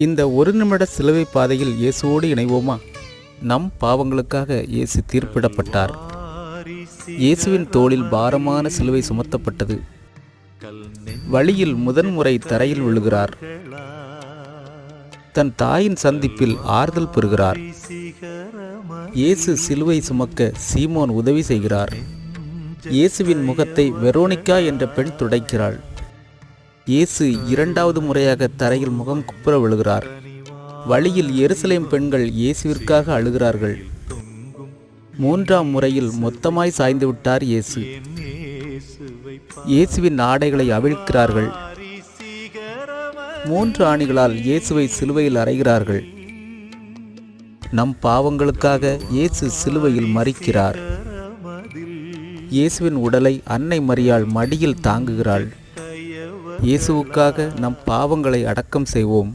இந்த ஒரு நிமிட சிலுவை பாதையில் இயேசுவோடு இணைவோமா? நம் பாவங்களுக்காக இயேசு தீர்ப்பிடப்பட்டார். இயேசுவின் தோளில் பாரமான சிலுவை சுமத்தப்பட்டது. வழியில் முதன்முறை தரையில் விழுகிறார். தன் தாயின் சந்திப்பில் ஆறுதல் பெறுகிறார். இயேசு சிலுவை சுமக்க சீமோன் உதவி செய்கிறார். இயேசுவின் முகத்தை வெரோனிக்கா என்ற பெண் துடைக்கிறாள். இயேசு இரண்டாவது முறையாக தரையில் முகம் குப்புற விழுகிறார். வழியில் எருசலேம் பெண்கள் இயேசுவிற்காக அழுகிறார்கள். மூன்றாம் முறையில் மொத்தமாய் சாய்ந்து விட்டார் இயேசு. இயேசுவின் ஆடைகளை அவிழ்க்கிறார்கள். 3 ஆணிகளால் இயேசுவை சிலுவையில் அறைகிறார்கள். நம் பாவங்களுக்காக இயேசு சிலுவையில் மரிக்கிறார். இயேசுவின் உடலை அன்னை மரியாள் மடியில் தாங்குகிறாள். இயேசுவுக்காக நம் பாவங்களை அடக்கம் செய்வோம்.